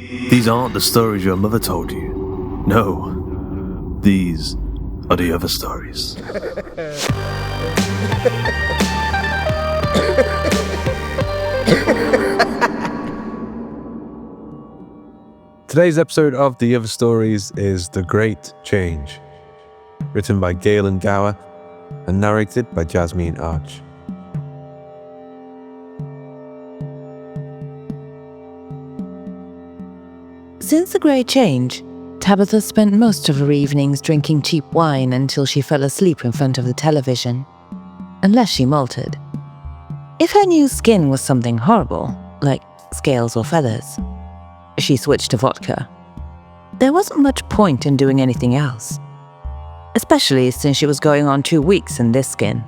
These aren't the stories your mother told you. No, these are the other stories. Today's episode of The Other Stories is The Great Change, written by Galen Gower and narrated by Jasmine Arch. Since the Great Change, Tabitha spent most of her evenings drinking cheap wine until she fell asleep in front of the television, unless she molted. If her new skin was something horrible, like scales or feathers, she switched to vodka. There wasn't much point in doing anything else, especially since she was going on 2 weeks in this skin,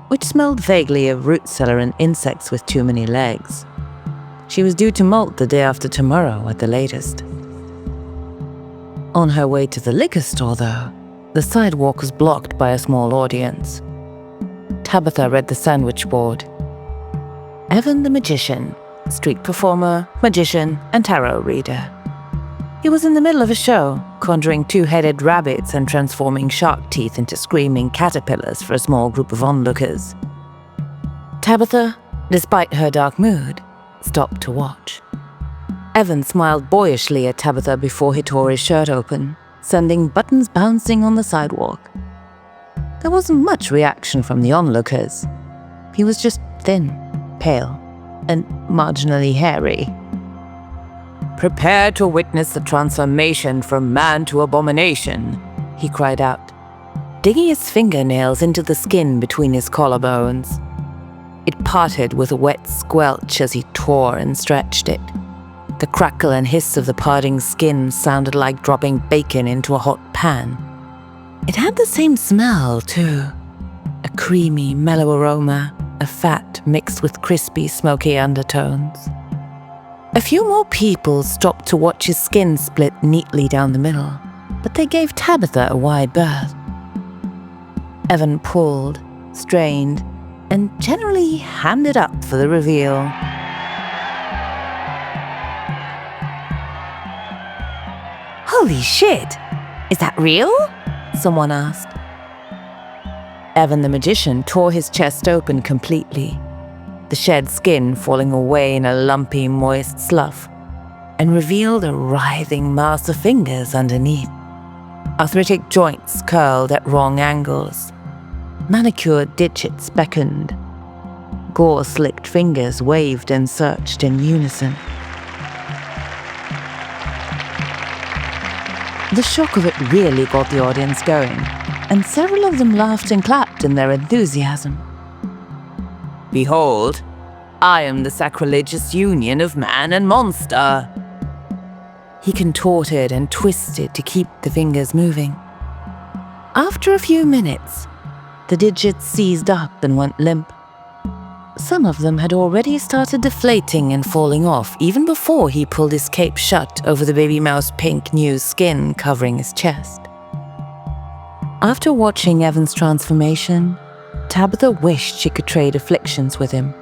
which smelled vaguely of root cellar and insects with too many legs. She was due to molt the day after tomorrow at the latest. On her way to the liquor store, though, the sidewalk was blocked by a small audience. Tabitha read the sandwich board. Evan the magician, street performer, magician, and tarot reader. He was in the middle of a show, conjuring two-headed rabbits and transforming shark teeth into screaming caterpillars for a small group of onlookers. Tabitha, despite her dark mood, stopped to watch. Evan smiled boyishly at Tabitha before he tore his shirt open, sending buttons bouncing on the sidewalk. There wasn't much reaction from the onlookers. He was just thin, pale, and marginally hairy. "Prepare to witness the transformation from man to abomination," he cried out, digging his fingernails into the skin between his collarbones. It parted with a wet squelch as he tore and stretched it. The crackle and hiss of the parting skin sounded like dropping bacon into a hot pan. It had the same smell, too. A creamy, mellow aroma of fat mixed with crispy, smoky undertones. A few more people stopped to watch his skin split neatly down the middle, but they gave Tabitha a wide berth. Evan pulled, strained, and generally hammed it up for the reveal. "Holy shit! Is that real?" someone asked. Evan the magician tore his chest open completely, the shed skin falling away in a lumpy, moist slough, and revealed a writhing mass of fingers underneath. Arthritic joints curled at wrong angles. Manicured digits beckoned. Gore-slicked fingers waved and searched in unison. The shock of it really got the audience going, and several of them laughed and clapped in their enthusiasm. "Behold, I am the sacrilegious union of man and monster." He contorted and twisted to keep the fingers moving. After a few minutes, the digits seized up and went limp. Some of them had already started deflating and falling off even before he pulled his cape shut over the baby mouse pink new skin covering his chest. After watching Evan's transformation, Tabitha wished she could trade afflictions with him.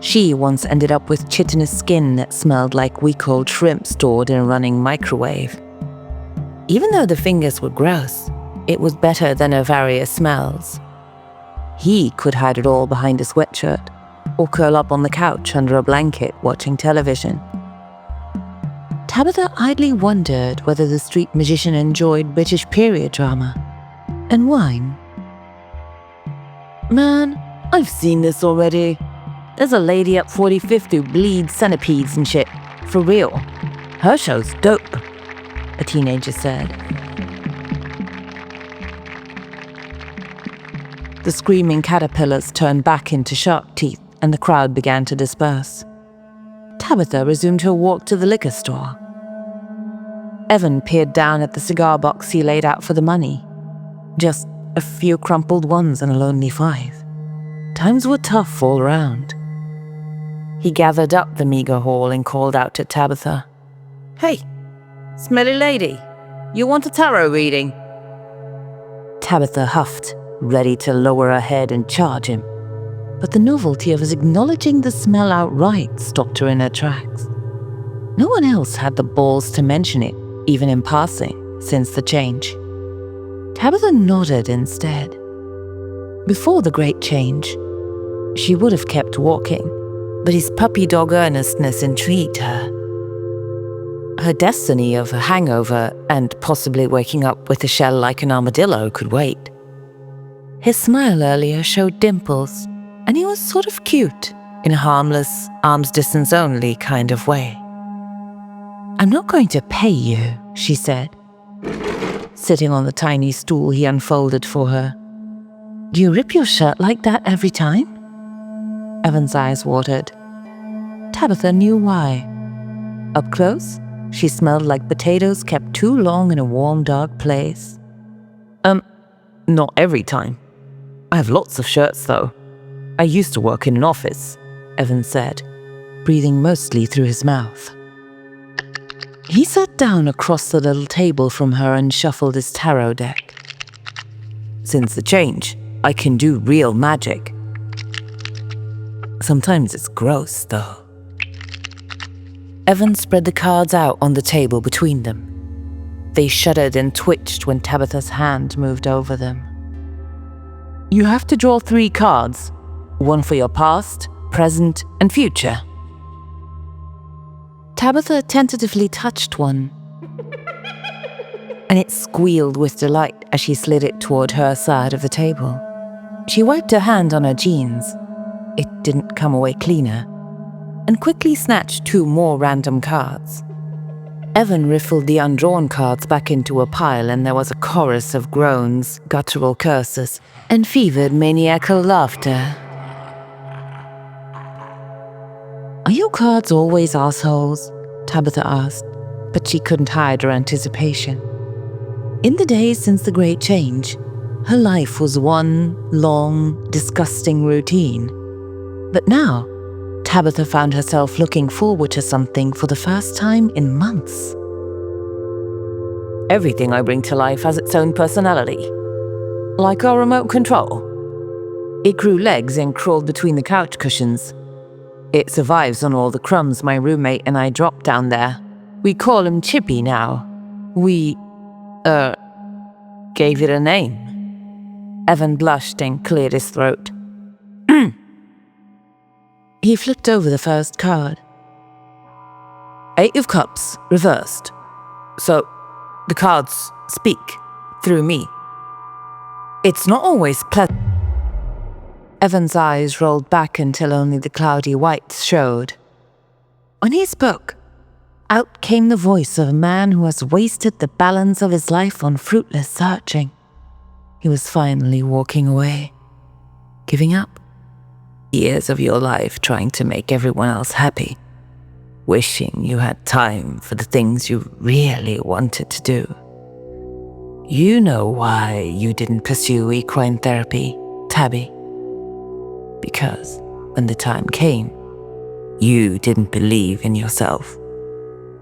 She once ended up with chitinous skin that smelled like week-old shrimp stored in a running microwave. Even though the fingers were gross, it was better than her various smells. He could hide it all behind a sweatshirt, or curl up on the couch under a blanket watching television. Tabitha idly wondered whether the street magician enjoyed British period drama and wine. "Man, I've seen this already. There's a lady up 45th who bleeds centipedes and shit. For real. Her show's dope," a teenager said. The screaming caterpillars turned back into shark teeth, and the crowd began to disperse. Tabitha resumed her walk to the liquor store. Evan peered down at the cigar box he laid out for the money. Just a few crumpled ones and a lonely 5. Times were tough all around. He gathered up the meager haul and called out to Tabitha. "Hey, smelly lady, you want a tarot reading?" Tabitha huffed, ready to lower her head and charge him. But the novelty of his acknowledging the smell outright stopped her in her tracks. No one else had the balls to mention it, even in passing, since the change. Tabitha nodded instead. Before the great change, she would have kept walking, but his puppy dog earnestness intrigued her. Her destiny of a hangover and possibly waking up with a shell like an armadillo could wait. His smile earlier showed dimples, and he was sort of cute, in a harmless, arm's distance only kind of way. "I'm not going to pay you," she said, sitting on the tiny stool he unfolded for her. "Do you rip your shirt like that every time?" Evan's eyes watered. Tabitha knew why. Up close, she smelled like potatoes kept too long in a warm, dark place. Not every time. I have lots of shirts, though. I used to work in an office," Evan said, breathing mostly through his mouth. He sat down across the little table from her and shuffled his tarot deck. "Since the change, I can do real magic. Sometimes it's gross, though." Evan spread the cards out on the table between them. They shuddered and twitched when Tabitha's hand moved over them. "You have to draw 3 cards, one for your past, present, and future." Tabitha tentatively touched one, and it squealed with delight as she slid it toward her side of the table. She wiped her hand on her jeans. It didn't come away cleaner, and quickly snatched 2 more random cards. Evan riffled the undrawn cards back into a pile, and there was a chorus of groans, guttural curses, and fevered maniacal laughter. "Are your cards always assholes?" Tabitha asked, but she couldn't hide her anticipation. In the days since the Great Change, her life was one long, disgusting routine. But now, Tabitha found herself looking forward to something for the first time in months. "Everything I bring to life has its own personality. Like our remote control. It grew legs and crawled between the couch cushions. It survives on all the crumbs my roommate and I drop down there. We call him Chippy now. We, gave it a name." Evan blushed and cleared his throat. He flipped over the first card. 8 of Cups, reversed. So, the cards speak through me. It's not always pleasant. Evan's eyes rolled back until only the cloudy whites showed. When he spoke, out came the voice of a man who has wasted the balance of his life on fruitless searching. He was finally walking away, giving up. Years of your life trying to make everyone else happy, wishing you had time for the things you really wanted to do. You know why you didn't pursue equine therapy, Tabby. Because when the time came, you didn't believe in yourself.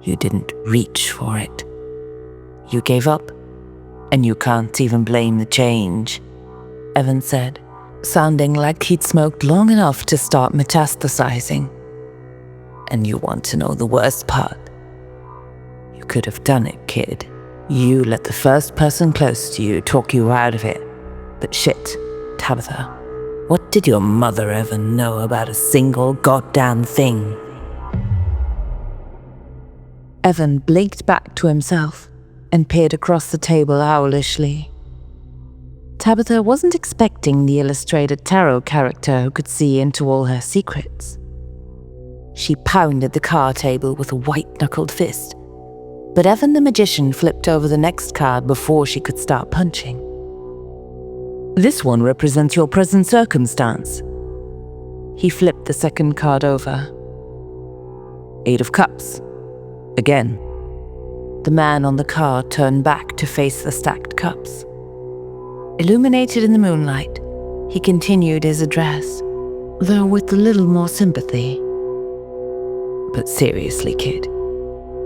You didn't reach for it. You gave up, and you can't even blame the change, Evan said, sounding like he'd smoked long enough to start metastasizing. And you want to know the worst part? You could have done it, kid. You let the first person close to you talk you out of it. But shit, Tabitha, what did your mother ever know about a single goddamn thing? Evan blinked back to himself and peered across the table owlishly. Tabitha wasn't expecting the illustrated tarot character who could see into all her secrets. She pounded the card table with a white-knuckled fist, but Evan the magician flipped over the next card before she could start punching. This one represents your present circumstance. He flipped the second card over. 8 of Cups. Again. The man on the card turned back to face the stacked cups. Illuminated in the moonlight, he continued his address, though with a little more sympathy. But seriously, kid,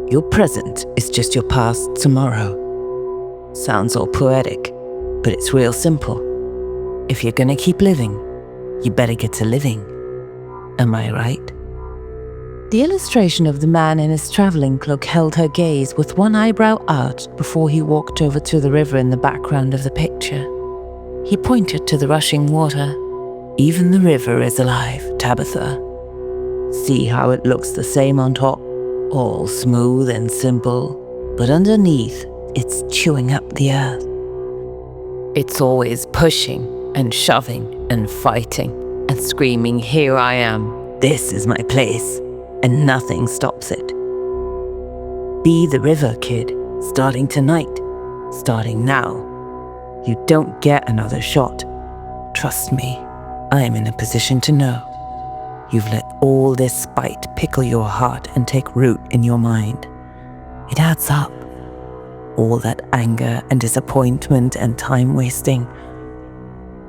your present is just your past tomorrow. Sounds all poetic, but it's real simple. If you're gonna keep living, you better get to living. Am I right? The illustration of the man in his traveling cloak held her gaze with one eyebrow arched before he walked over to the river in the background of the picture. He pointed to the rushing water. "Even the river is alive, Tabitha. See how it looks the same on top, all smooth and simple, but underneath it's chewing up the earth. It's always pushing and shoving and fighting and screaming, 'Here I am, this is my place,' and nothing stops it. Be the river, kid, starting tonight, starting now. You don't get another shot. Trust me, I am in a position to know. You've let all this spite pickle your heart and take root in your mind. It adds up. All that anger and disappointment and time wasting."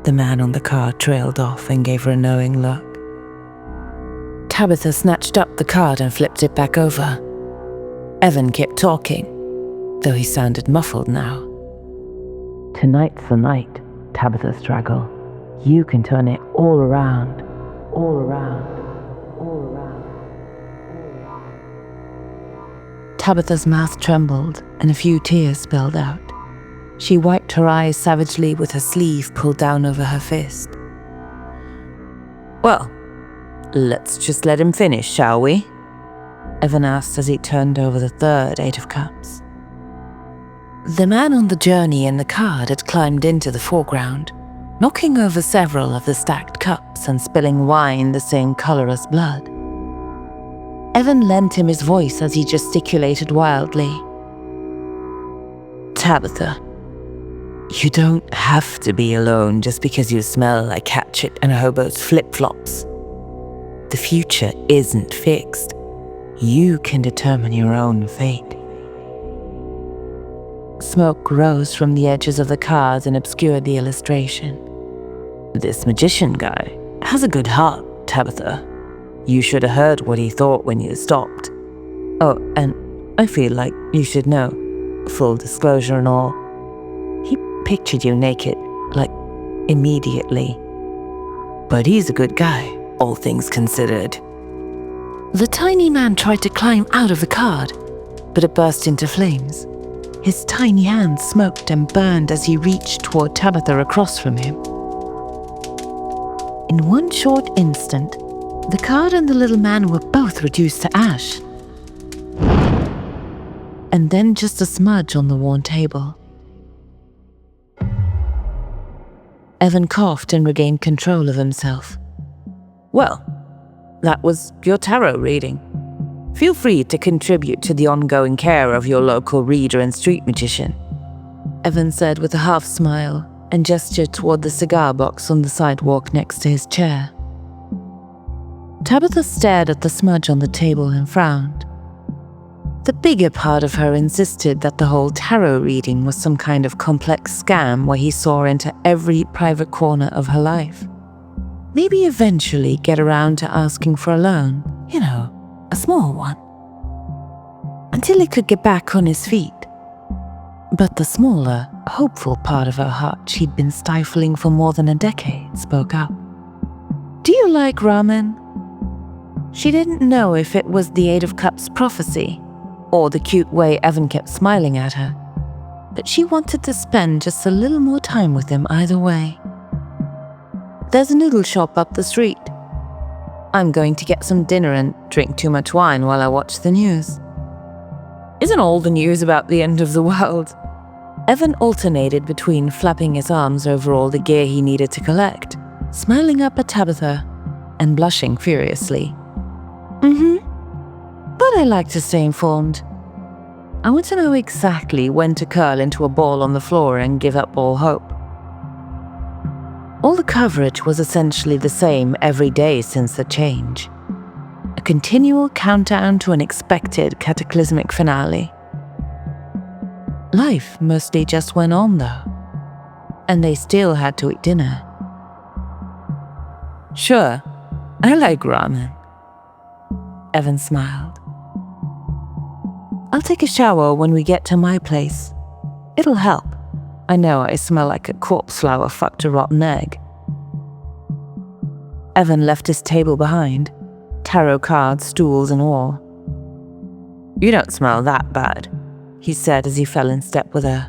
The man on the card trailed off and gave her a knowing look. Tabitha snatched up the card and flipped it back over. Evan kept talking, though he sounded muffled now. "Tonight's the night, Tabitha Straggle. You can turn it all around, all around, all around." Tabitha's mouth trembled and a few tears spilled out. She wiped her eyes savagely with her sleeve pulled down over her fist. "Well, let's just let him finish, shall we?" Evan asked as he turned over the third 8 of cups. The man on the journey in the card had climbed into the foreground, knocking over several of the stacked cups and spilling wine the same color as blood. Evan lent him his voice as he gesticulated wildly. "Tabitha, you don't have to be alone just because you smell like Hatchet and a hobo's flip-flops. The future isn't fixed. You can determine your own fate." Smoke rose from the edges of the cards and obscured the illustration. "This magician guy has a good heart, Tabitha. You should have heard what he thought when you stopped. Oh, and I feel like you should know, full disclosure and all. He pictured you naked, like, immediately. But he's a good guy, all things considered." The tiny man tried to climb out of the card, but it burst into flames. His tiny hand smoked and burned as he reached toward Tabitha across from him. In one short instant, the card and the little man were both reduced to ash. And then just a smudge on the worn table. Evan coughed and regained control of himself. "Well, that was your tarot reading. Feel free to contribute to the ongoing care of your local reader and street magician," Evan said with a half smile and gestured toward the cigar box on the sidewalk next to his chair. Tabitha stared at the smudge on the table and frowned. The bigger part of her insisted that the whole tarot reading was some kind of complex scam where he saw into every private corner of her life. Maybe eventually get around to asking for a loan, a small one. Until he could get back on his feet. But the smaller, hopeful part of her heart she'd been stifling for more than a decade spoke up. "Do you like ramen?" She didn't know if it was the 8 of Cups prophecy or the cute way Evan kept smiling at her, but she wanted to spend just a little more time with him either way. "There's a noodle shop up the street. I'm going to get some dinner and drink too much wine while I watch the news." "Isn't all the news about the end of the world?" Evan alternated between flapping his arms over all the gear he needed to collect, smiling up at Tabitha, and blushing furiously. But I like to stay informed. I want to know exactly when to curl into a ball on the floor and give up all hope." All the coverage was essentially the same every day since the change. A continual countdown to an expected cataclysmic finale. Life mostly just went on though, and they still had to eat dinner. "Sure, I like ramen." Evan smiled. "I'll take a shower when we get to my place. It'll help. I know I smell like a corpse flower fucked a rotten egg." Evan left his table behind, tarot cards, stools, and all. "You don't smell that bad," he said as he fell in step with her.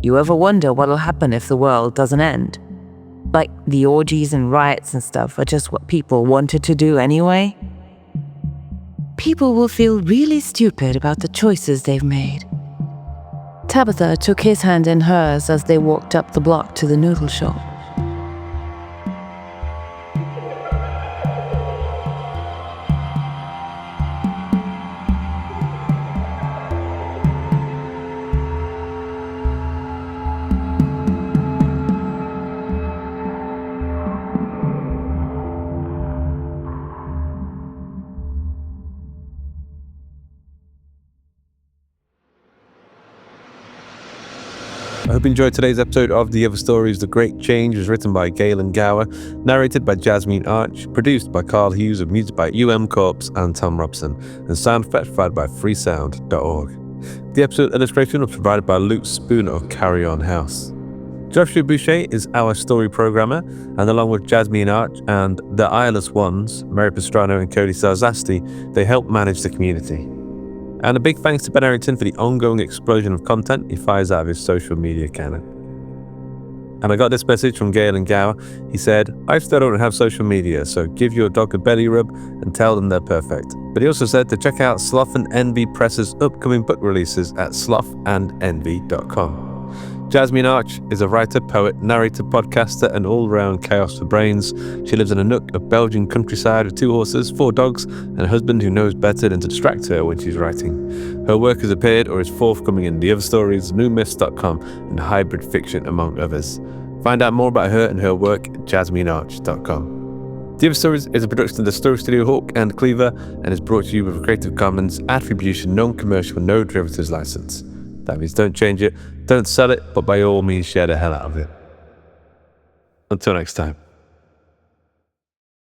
"You ever wonder what'll happen if the world doesn't end? Like the orgies and riots and stuff are just what people wanted to do anyway? People will feel really stupid about the choices they've made." Tabitha took his hand in hers as they walked up the block to the noodle shop. I hope you enjoyed today's episode of The Other Stories. The Great Change was written by Galen, Gower, narrated by Jasmine Arch, produced by Carl Hughes, with music by Corpse and Tom Robson, and sound effects provided by freesound.org. The episode illustration was provided by Luke Spooner of Carry On House. Joshua Boucher is our story programmer, and along with Jasmine Arch and the eyeless ones, Mary Pastrano and Cody Czarzasty, they help manage the community. And a big thanks to Ben Arrington for the ongoing explosion of content he fires out of his social media cannon. And I got this message from Galen Gower. He said, "I still don't have social media, so give your dog a belly rub and tell them they're perfect." But he also said to check out Sloth and Envy Press's upcoming book releases at slothandenvy.com. Jasmine Arch is a writer, poet, narrator, podcaster, and all-round chaos for brains. She lives in a nook of Belgian countryside with 2 horses, 4 dogs, and a husband who knows better than to distract her when she's writing. Her work has appeared or is forthcoming in The Other Stories, newmyths.com, and Hybrid Fiction, among others. Find out more about her and her work at jasminearch.com. The Other Stories is a production of the Story Studio Hawk and Cleaver, and is brought to you with a Creative Commons Attribution Non-Commercial No Derivatives license. That means don't change it, don't sell it, but by all means share the hell out of it. Until next time.